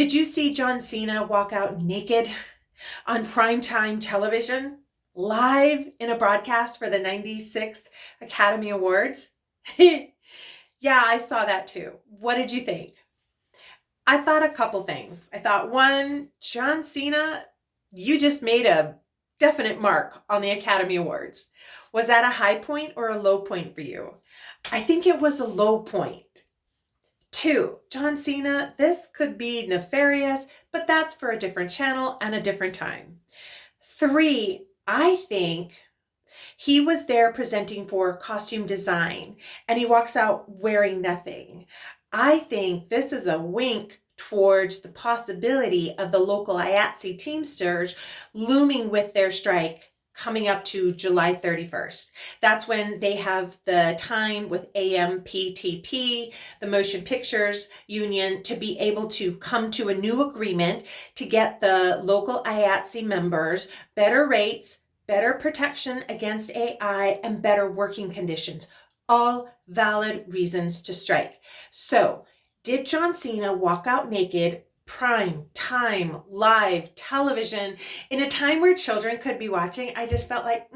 Did you see John Cena walk out naked on primetime television, live in a broadcast for the 96th Academy Awards? Yeah, I saw that too. What did you think? I thought a couple things. I thought, one, John Cena, you just made a definite mark on the Academy Awards. Was that a high point or a low point for you? I think it was a low point. Two, John Cena, this could be nefarious, but that's for a different channel and a different time. Three, I think he was there presenting for costume design and he walks out wearing nothing. I think this is a wink towards the possibility of the local IATSE Teamsters looming with their strike coming up to July 31st. That's when they have the time with AMPTP, the Motion Pictures Union, to be able to come to a new agreement to get the local IATSE members better rates, better protection against AI, and better working conditions. All valid reasons to strike. So, did John Cena walk out naked, prime time, live television, in a time where children could be watching? I just felt like,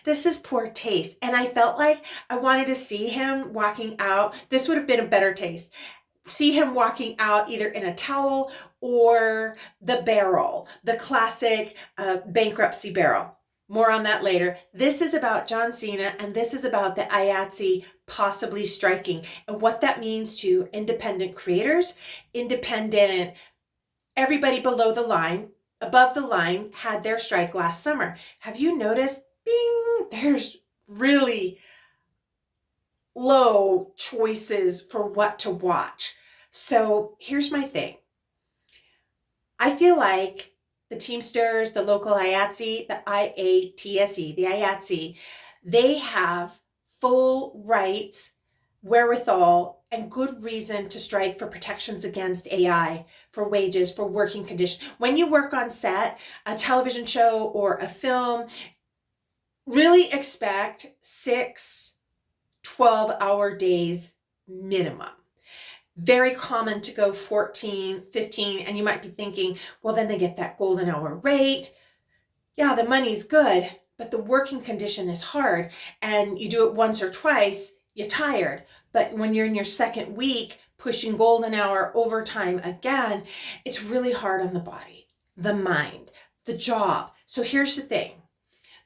this is poor taste. And I felt like I wanted to see him walking out. This would have been a better taste. See him walking out either in a towel or the barrel, the classic bankruptcy barrel. More on that later. This is about John Cena, and this is about the IATSE possibly striking and what that means to independent creators, independent, everybody below the line, above the line had their strike last summer. Have you noticed, bing, there's really low choices for what to watch. So here's my thing. I feel like the Teamsters, the local IATSE, the IATSE, the IATSE, they have full rights, wherewithal, and good reason to strike for protections against AI, for wages, for working conditions. When you work on set, a television show or a film, really expect 6 12-hour days minimum. Very common to go 14, 15, and you might be thinking, well, then they get that golden hour rate. Yeah, the money's good, but the working condition is hard, and you do it once or twice, you're tired. But when you're in your second week, pushing golden hour overtime again, it's really hard on the body, the mind, the job. So here's the thing.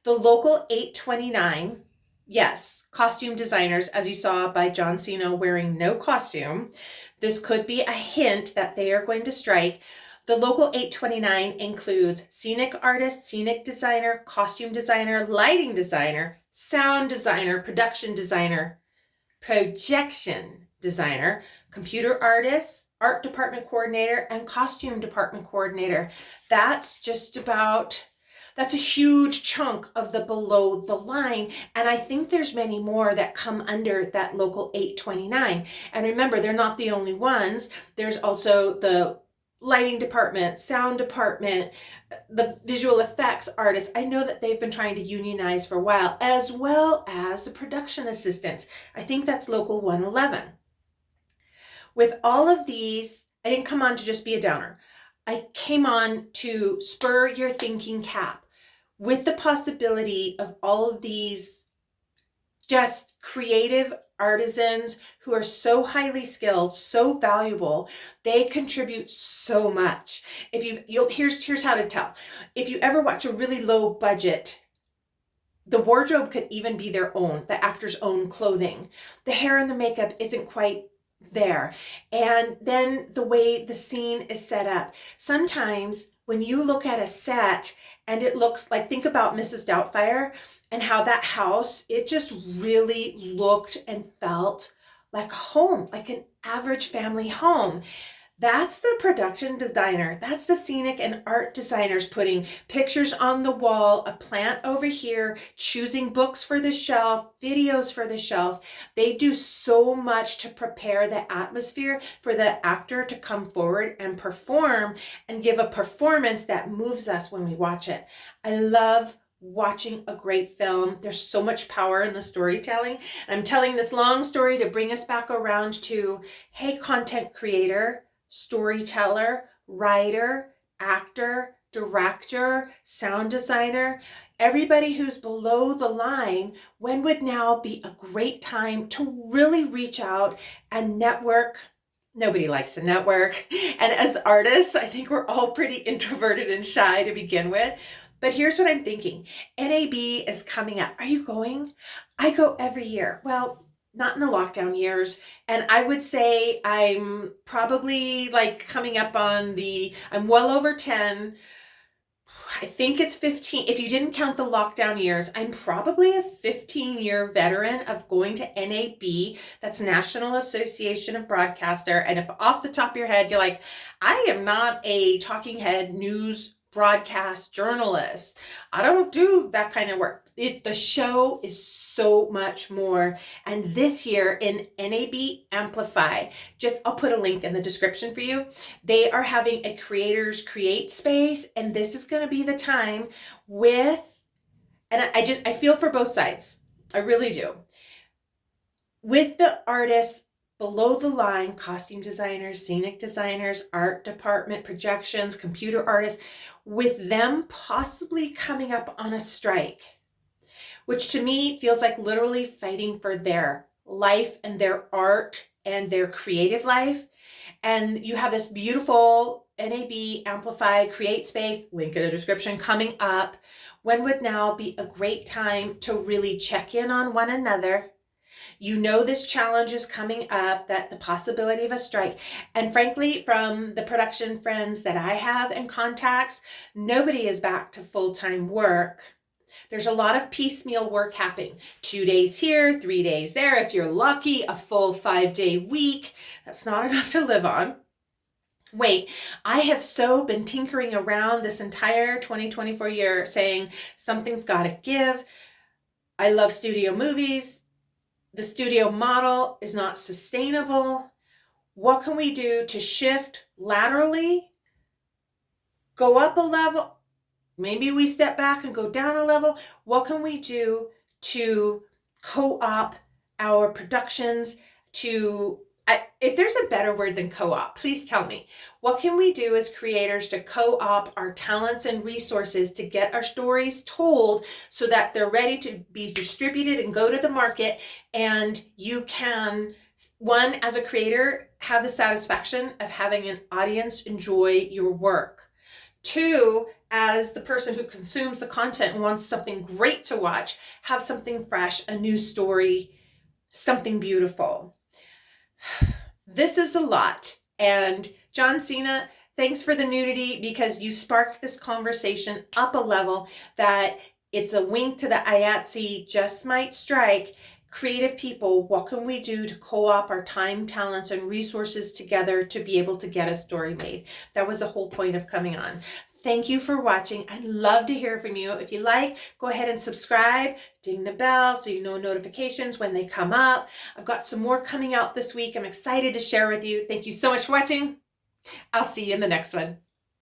The local 829, yes, costume designers, as you saw by John Cena wearing no costume, this could be a hint that they are going to strike. The local 829 includes scenic artist, scenic designer, costume designer, lighting designer, sound designer, production designer, projection designer, computer artist, art department coordinator, and costume department coordinator. That's a huge chunk of the below the line. And I think there's many more that come under that local 829. And remember, they're not the only ones. There's also the lighting department, sound department, the visual effects artists. I know that they've been trying to unionize for a while, as well as the production assistants. I think that's local 111. With all of these, I didn't come on to just be a downer. I came on to spur your thinking cap. With the possibility of all of these just creative artisans who are so highly skilled, so valuable, they contribute so much. Here's how to tell. If you ever watch a really low budget, the wardrobe could even be their own, the actor's own clothing. The hair and the makeup isn't quite there. And then the way the scene is set up. Sometimes when you look at a set and it looks like, think about Mrs. Doubtfire and how that house, it just really looked and felt like a home, like an average family home. That's the production designer. That's the scenic and art designers putting pictures on the wall, a plant over here, choosing books for the shelf, videos for the shelf. They do so much to prepare the atmosphere for the actor to come forward and perform and give a performance that moves us when we watch it. I love watching a great film. There's so much power in the storytelling. And I'm telling this long story to bring us back around to, hey, content creator, storyteller, writer, actor, director, sound designer, everybody who's below the line, when would now be a great time to really reach out and network? Nobody likes to network. And as artists, I think we're all pretty introverted and shy to begin with. But here's what I'm thinking. NAB is coming up. Are you going? I go every year. Well, not in the lockdown years. And I would say I'm probably like coming up on I'm well over 10. I think it's 15. If you didn't count the lockdown years, I'm probably a 15-year veteran of going to NAB. That's National Association of Broadcaster. And if off the top of your head, you're like, I am not a talking head news broadcast journalist. I don't do that kind of work. The show is so much more. And this year in NAB Amplify, I'll put a link in the description for you. They are having a creators create space, and this is going to be the time and I feel for both sides. I really do. With the artists below the line, costume designers, scenic designers, art department, projections, computer artists, with them possibly coming up on a strike, which to me feels like literally fighting for their life and their art and their creative life. And you have this beautiful NAB Amplify Create Space, link in the description, coming up. When would now be a great time to really check in on one another? You know this challenge is coming up, that the possibility of a strike. And frankly, from the production friends that I have and contacts, nobody is back to full-time work. There's a lot of piecemeal work happening. 2 days here, 3 days there. If you're lucky, a full 5-day week. That's not enough to live on. Wait, I have so been tinkering around this entire 2024 year saying something's got to give. I love studio movies. The studio model is not sustainable. What can we do to shift laterally, go up a level? Maybe we step back and go down a level. What can we do to co-op our productions if there's a better word than co-op, please tell me. What can we do as creators to co-op our talents and resources to get our stories told so that they're ready to be distributed and go to the market, and you can, one, as a creator, have the satisfaction of having an audience enjoy your work. Two, as the person who consumes the content and wants something great to watch, have something fresh, a new story, something beautiful. This is a lot. And John Cena, thanks for the nudity, because you sparked this conversation up a level that it's a wink to the IATSE just might strike. Creative people, what can we do to co-op our time, talents, and resources together to be able to get a story made? That was the whole point of coming on. Thank you for watching. I'd love to hear from you. If you like, go ahead and subscribe, ding the bell so you know notifications when they come up. I've got some more coming out this week. I'm excited to share with you. Thank you so much for watching. I'll see you in the next one.